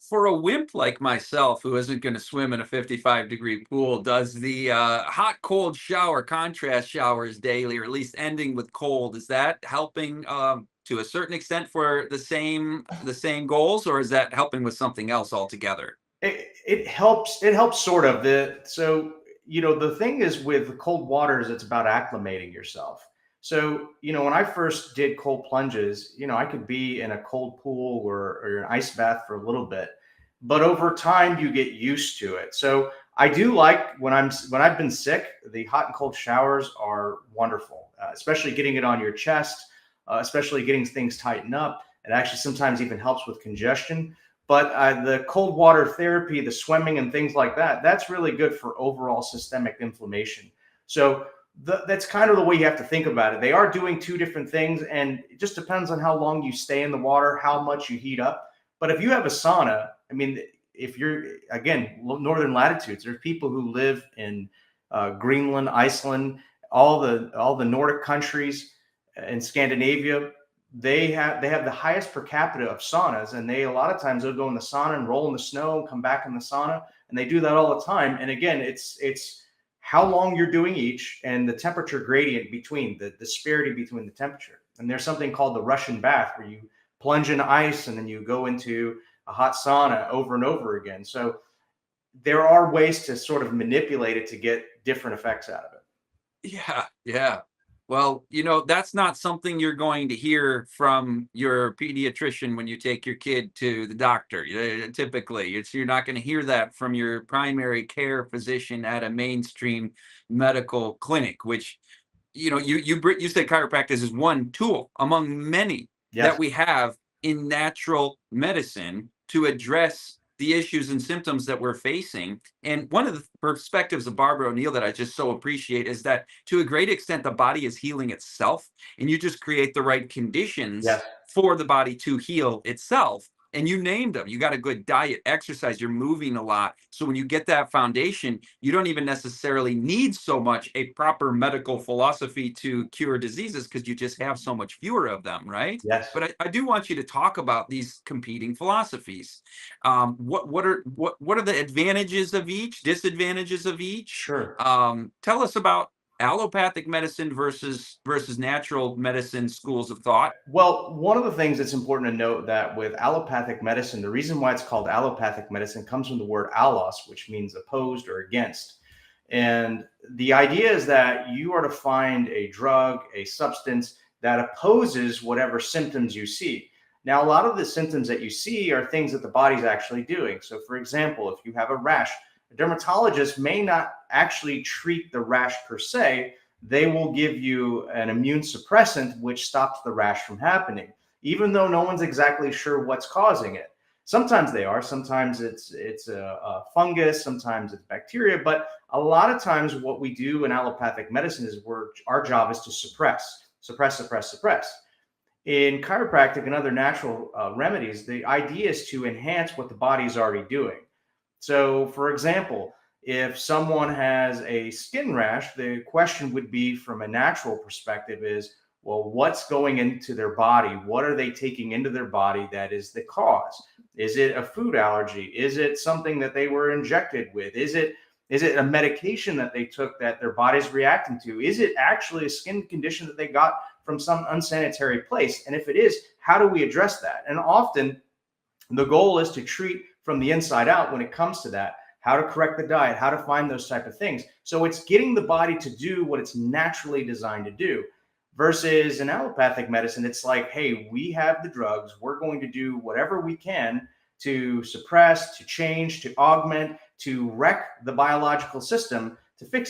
for a wimp like myself who isn't going to swim in a 55-degree pool, does the hot cold shower, contrast showers daily, or at least ending with cold, is that helping to a certain extent for the same goals, or is that helping with something else altogether? It helps sort of. The thing is with the cold waters, it's about acclimating yourself. So, when I first did cold plunges, I could be in a cold pool or an ice bath for a little bit, but over time you get used to it. So I do like when I've been sick, the hot and cold showers are wonderful, especially getting it on your chest, especially getting things tightened up. It actually sometimes even helps with congestion. But the cold water therapy, the swimming and things like that, that's really good for overall systemic inflammation. So that's kind of the way you have to think about it. They are doing two different things, and it just depends on how long you stay in the water, how much you heat up. But if you have a sauna, I mean, if you're, again, northern latitudes, there's people who live in Greenland, Iceland, all the Nordic countries in Scandinavia. They have the highest per capita of saunas, and they a lot of times they'll go in the sauna and roll in the snow and come back in the sauna, and they do that all the time. And again, it's how long you're doing each and the temperature gradient between the disparity between the temperature. And there's something called the Russian bath where you plunge in ice and then you go into a hot sauna over and over again. So there are ways to sort of manipulate it to get different effects out of it. Yeah, yeah. Well, that's not something you're going to hear from your pediatrician when you take your kid to the doctor. Typically, you're not going to hear that from your primary care physician at a mainstream medical clinic, which you said chiropractic is one tool among many that Yes. we have in natural medicine to address the issues and symptoms that we're facing. And one of the perspectives of Barbara O'Neill that I just so appreciate is that to a great extent, the body is healing itself, and you just create the right conditions Yes. for the body to heal itself. And you named them. You got a good diet, exercise, you're moving a lot. So when you get that foundation, you don't even necessarily need so much a proper medical philosophy to cure diseases because you just have so much fewer of them, right? Yes. But I do want you to talk about these competing philosophies. What are the advantages of each, disadvantages of each? Sure. Tell us about allopathic medicine versus natural medicine schools of thought. Well, one of the things that's important to note that with allopathic medicine, the reason why it's called allopathic medicine comes from the word allos, which means opposed or against. And the idea is that you are to find a drug, a substance that opposes whatever symptoms you see. Now, a lot of the symptoms that you see are things that the body's actually doing. So, for example, if you have a rash, a dermatologist may not actually treat the rash per se. They will give you an immune suppressant which stops the rash from happening, even though no one's exactly sure what's causing it. Sometimes they are. Sometimes it's a fungus. Sometimes it's bacteria. But a lot of times, what we do in allopathic medicine is our job is to suppress, suppress, suppress, suppress. In chiropractic and other natural remedies, the idea is to enhance what the body is already doing. So, for example, if someone has a skin rash, the question would be from a natural perspective is, well, what's going into their body? What are they taking into their body that is the cause? Is it a food allergy? Is it something that they were injected with? Is it a medication that they took that their body's reacting to? Is it actually a skin condition that they got from some unsanitary place? And if it is, how do we address that? And often the goal is to treat from the inside out when it comes to that, how to correct the diet, how to find those type of things. So it's getting the body to do what it's naturally designed to do. Versus in allopathic medicine, it's like, hey, we have the drugs. We're going to do whatever we can to suppress, to change, to augment, to wreck the biological system to fix it.